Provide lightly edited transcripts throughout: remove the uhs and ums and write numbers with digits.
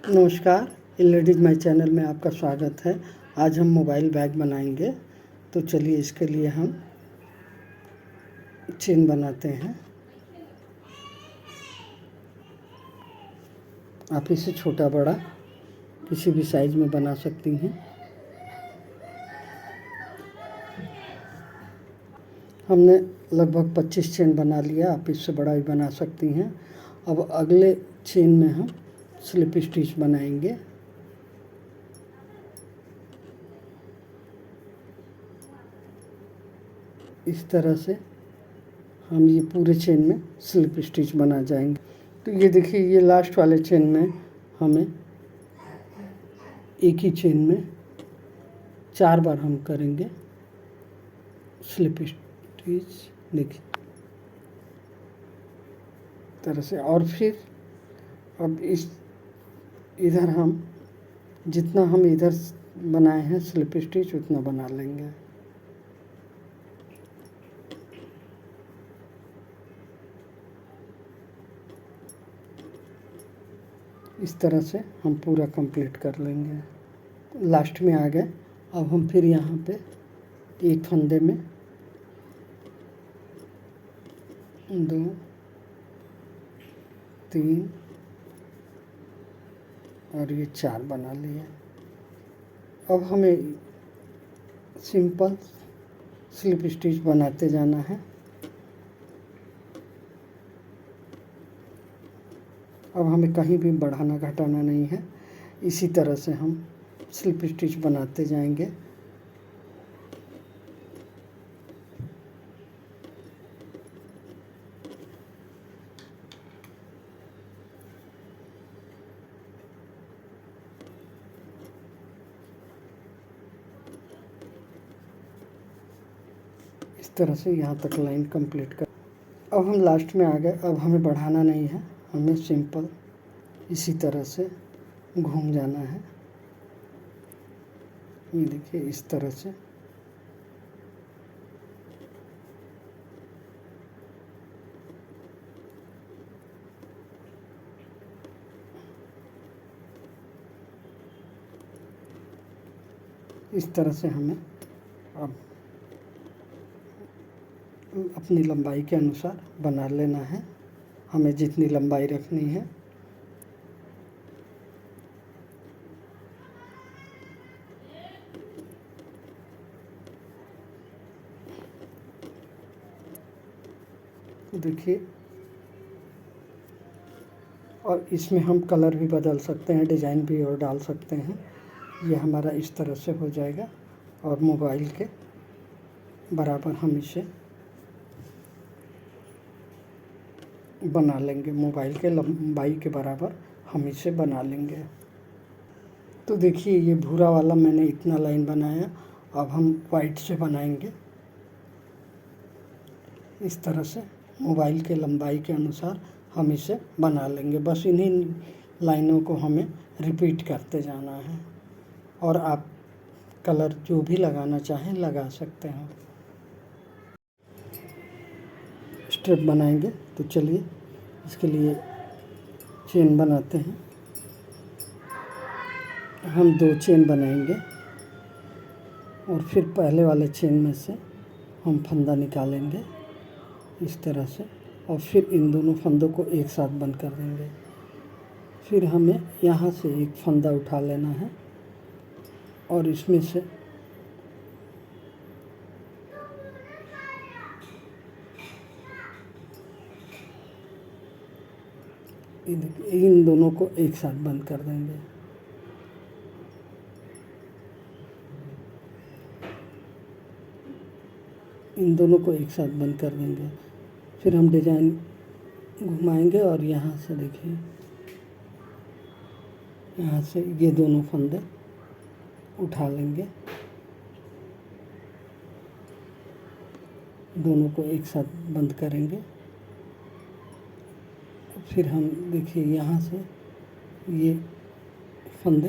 नमस्कार, ladies my channel में आपका स्वागत है। आज हम मोबाइल बैग बनाएंगे। तो चलिए इसके लिए हम चेन बनाते हैं। आप इसे छोटा बड़ा किसी भी साइज में बना सकती हैं। हमने लगभग 25 चेन बना लिया, आप इससे बड़ा भी बना सकती हैं। अब अगले चेन में हम स्लिप स्टिच बनाएंगे। इस तरह से हम ये पूरे चेन में स्लिप स्टिच बना जाएंगे। तो ये देखिए, ये लास्ट वाले चेन में हमें एक ही चेन में 4 बार हम करेंगे स्लिप स्टिच। देखिए तरह से। और फिर अब इधर हम जितना हम इधर बनाए हैं स्लिप स्टिच उतना बना लेंगे। इस तरह से हम पूरा कंप्लीट कर लेंगे। लास्ट में आ गए। अब हम फिर यहाँ पे एक फंदे में 2 3 और ये 4 बना लिए। अब हमें सिंपल स्लिप स्टिच बनाते जाना है। अब हमें कहीं भी बढ़ाना घटाना नहीं है। इसी तरह से हम स्लिप स्टिच बनाते जाएंगे। इस तरह से यहाँ तक लाइन कंप्लीट कर। अब हम लास्ट में आ गए। अब हमें बढ़ाना नहीं है, हमें सिंपल इसी तरह से घूम जाना है। ये देखिए इस तरह से। इस तरह से हमें अब अपनी लंबाई के अनुसार बना लेना है। हमें जितनी लंबाई रखनी है। देखिए, और इसमें हम कलर भी बदल सकते हैं, डिज़ाइन भी और डाल सकते हैं। ये हमारा इस तरह से हो जाएगा और मोबाइल के बराबर हम इसे बना लेंगे। मोबाइल के लंबाई के बराबर हम इसे बना लेंगे। तो देखिए, ये भूरा वाला मैंने इतना लाइन बनाया। अब हम वाइट से बनाएंगे। इस तरह से मोबाइल के लंबाई के अनुसार हम इसे बना लेंगे। बस इन्हीं लाइनों को हमें रिपीट करते जाना है। और आप कलर जो भी लगाना चाहें लगा सकते हैं। स्ट्रिप बनाएंगे। तो चलिए इसके लिए चेन बनाते हैं। हम 2 चेन बनाएंगे और फिर पहले वाले चेन में से हम फंदा निकालेंगे इस तरह से। और फिर इन दोनों फंदों को एक साथ बंद कर देंगे। फिर हमें यहाँ से एक फंदा उठा लेना है और इसमें से इन दोनों को एक साथ बंद कर देंगे। इन दोनों को एक साथ बंद कर देंगे। फिर हम डिजाइन घुमाएंगे और यहाँ से देखिए, यहाँ से ये दोनों फंदे उठा लेंगे। दोनों को एक साथ बंद करेंगे। फिर हम देखिए यहाँ से ये फंदे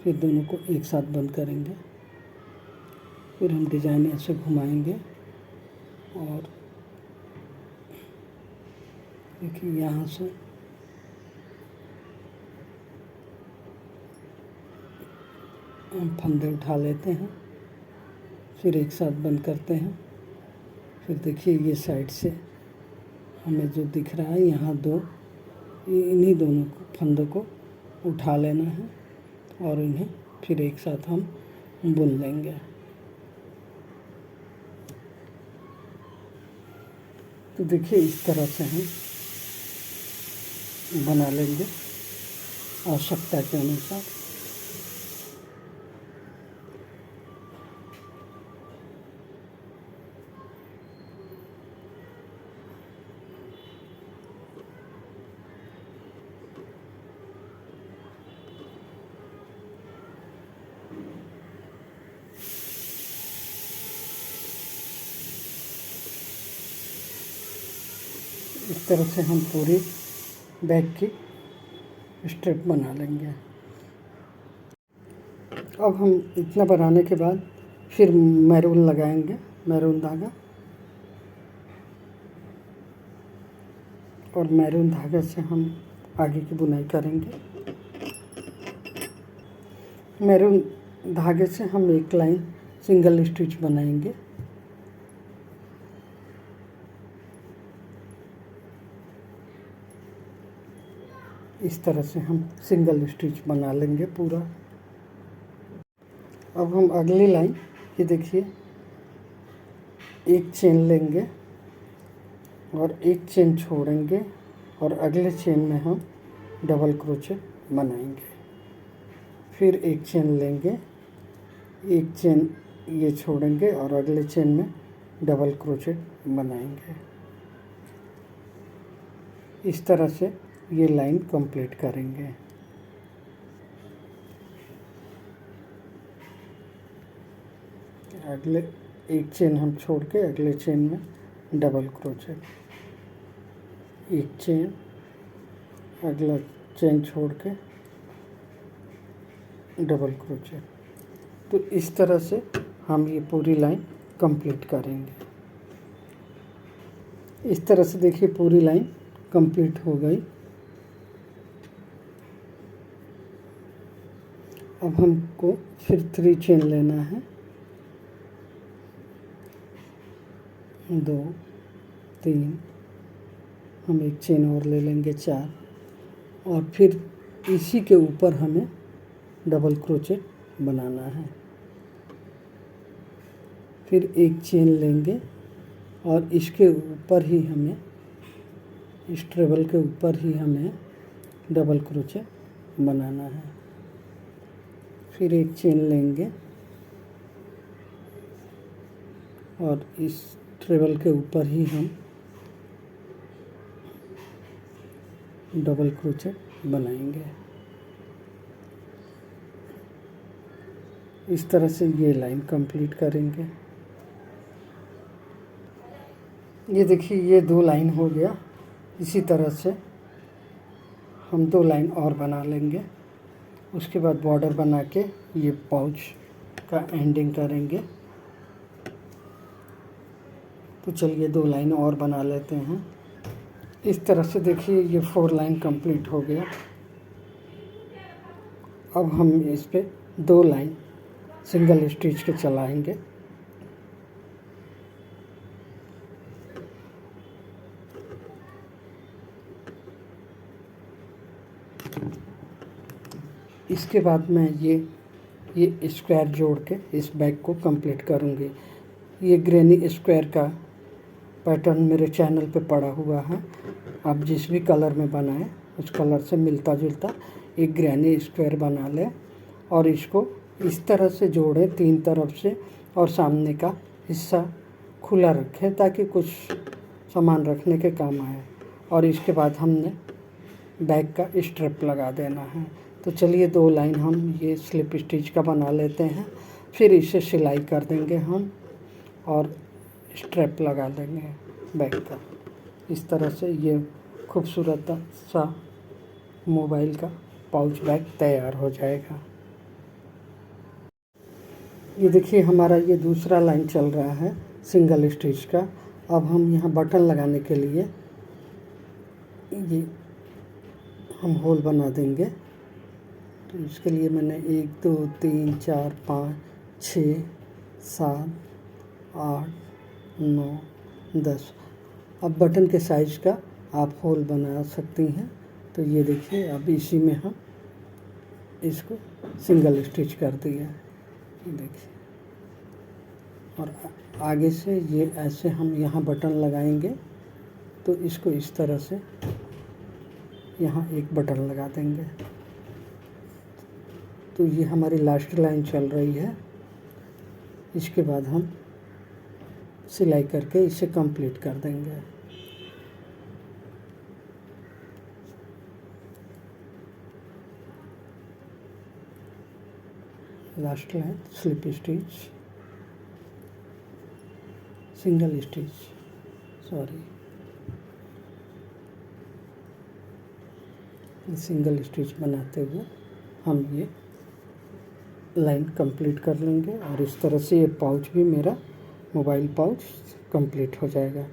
फिर दोनों को एक साथ बंद करेंगे। फिर हम डिज़ाइन ऐसे घुमाएंगे और देखिए यहाँ से हम फंदे उठा लेते हैं, फिर एक साथ बंद करते हैं। फिर देखिए ये साइड से हमें जो दिख रहा है यहाँ दो, इन्हीं दोनों फंदों को उठा लेना है और इन्हें फिर एक साथ हम बुन लेंगे। तो देखिए इस तरह से हम बना लेंगे आवश्यकता के अनुसार। इस तरह से हम पूरी बैग की स्ट्रिप बना लेंगे। अब हम इतना बनाने के बाद फिर मैरून लगाएंगे, मैरून धागा, और मैरून धागे से हम आगे की बुनाई करेंगे। मैरून धागे से हम एक लाइन सिंगल स्टिच बनाएंगे। इस तरह से हम सिंगल स्टिच बना लेंगे पूरा। अब हम अगली लाइन, ये देखिए, एक चेन लेंगे और एक चेन छोड़ेंगे और अगले चेन में हम डबल क्रोचेट बनाएंगे। फिर एक चेन लेंगे, एक चेन ये छोड़ेंगे और अगले चेन में डबल क्रोचेट बनाएंगे। इस तरह से ये लाइन कंप्लीट करेंगे। अगले एक चेन हम छोड़ के अगले चेन में डबल क्रोचेट, एक चेन, अगला चेन छोड़ के डबल क्रोचेट। तो इस तरह से हम ये पूरी लाइन कंप्लीट करेंगे। इस तरह से देखिए पूरी लाइन कंप्लीट हो गई। अब हमको फिर 3 चेन लेना है, 2 3, हम एक चेन और ले लेंगे 4, और फिर इसी के ऊपर हमें डबल क्रोचेट बनाना है। फिर एक चेन लेंगे और इसके ऊपर ही हमें, इस ट्रेबल के ऊपर ही हमें डबल क्रोचेट बनाना है। फिर एक चेन लेंगे और इस ट्रेबल के ऊपर ही हम डबल क्रोचेट बनाएंगे। इस तरह से ये लाइन कंप्लीट करेंगे। ये देखिए ये 2 लाइन हो गया। इसी तरह से हम 2 लाइन और बना लेंगे। उसके बाद बॉर्डर बना के ये पाउच का एंडिंग करेंगे। तो चलिए 2 लाइन और बना लेते हैं। इस तरह से देखिए ये 4 लाइन कंप्लीट हो गया। अब हम इस पे 2 लाइन सिंगल स्टिच के चलाएंगे। इसके बाद मैं ये स्क्वायर जोड़ के इस बैग को कंप्लीट करूँगी। ये ग्रैनी स्क्वायर का पैटर्न मेरे चैनल पे पड़ा हुआ है। आप जिस भी कलर में बनाएं उस कलर से मिलता जुलता एक ग्रैनी स्क्वायर बना लें और इसको इस तरह से जोड़ें 3 तरफ से, और सामने का हिस्सा खुला रखें ताकि कुछ सामान रखने के काम आए। और इसके बाद हमने बैग का स्ट्रिप लगा देना है। तो चलिए 2 लाइन हम ये स्लिप स्टिच का बना लेते हैं, फिर इसे सिलाई कर देंगे हम और स्ट्रिप लगा देंगे बैग का। इस तरह से ये खूबसूरत सा मोबाइल का पाउच बैग तैयार हो जाएगा। ये देखिए हमारा ये दूसरा लाइन चल रहा है सिंगल स्टिच का। अब हम यहाँ बटन लगाने के लिए ये हम होल बना देंगे। तो इसके लिए मैंने 1 2 3 4 5 6 7 8 9 10 अब बटन के साइज़ का आप होल बना सकती हैं। तो ये देखिए अब इसी में हम इसको सिंगल स्टिच कर दिया, ये देखिए। और आगे से ये ऐसे हम यहाँ बटन लगाएंगे तो इसको इस तरह से यहाँ एक बटन लगा देंगे। तो ये हमारी लास्ट लाइन चल रही है। इसके बाद हम सिलाई करके इसे कंप्लीट कर देंगे। Last line slip stitch, single stitch, sorry single stitch बनाते हुए हम ये लाइन कंप्लीट कर लेंगे। और इस तरह से ये पाउच भी मेरा मोबाइल पाउच कंप्लीट हो जाएगा।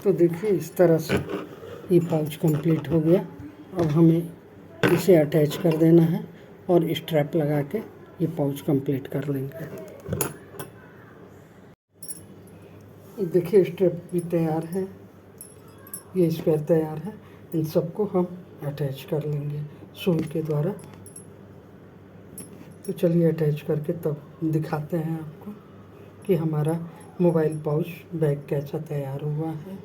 तो देखिए इस तरह से ये पाउच कंप्लीट हो गया। अब हमें इसे अटैच कर देना है और स्ट्रैप लगा के ये पाउच कंप्लीट कर लेंगे। देखिए स्ट्रैप भी तैयार है, ये स्क्वायर तैयार है। इन सबको हम अटैच कर लेंगे सुई के द्वारा। तो चलिए अटैच करके तब दिखाते हैं आपको कि हमारा मोबाइल पाउच बैग कैसा तैयार हुआ है।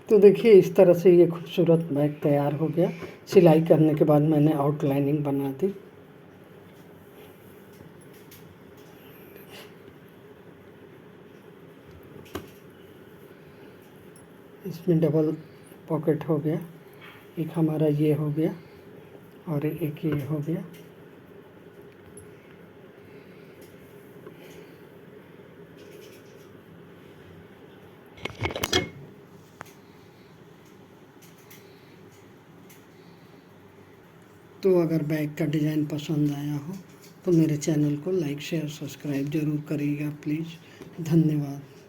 तो देखिए इस तरह से ये खूबसूरत बैग तैयार हो गया। सिलाई करने के बाद मैंने आउटलाइनिंग बना दी। इसमें डबल पॉकेट हो गया, एक हमारा ये हो गया और एक ये हो गया। तो अगर बैग का डिज़ाइन पसंद आया हो तो मेरे चैनल को लाइक शेयर सब्सक्राइब ज़रूर करिएगा प्लीज़। धन्यवाद।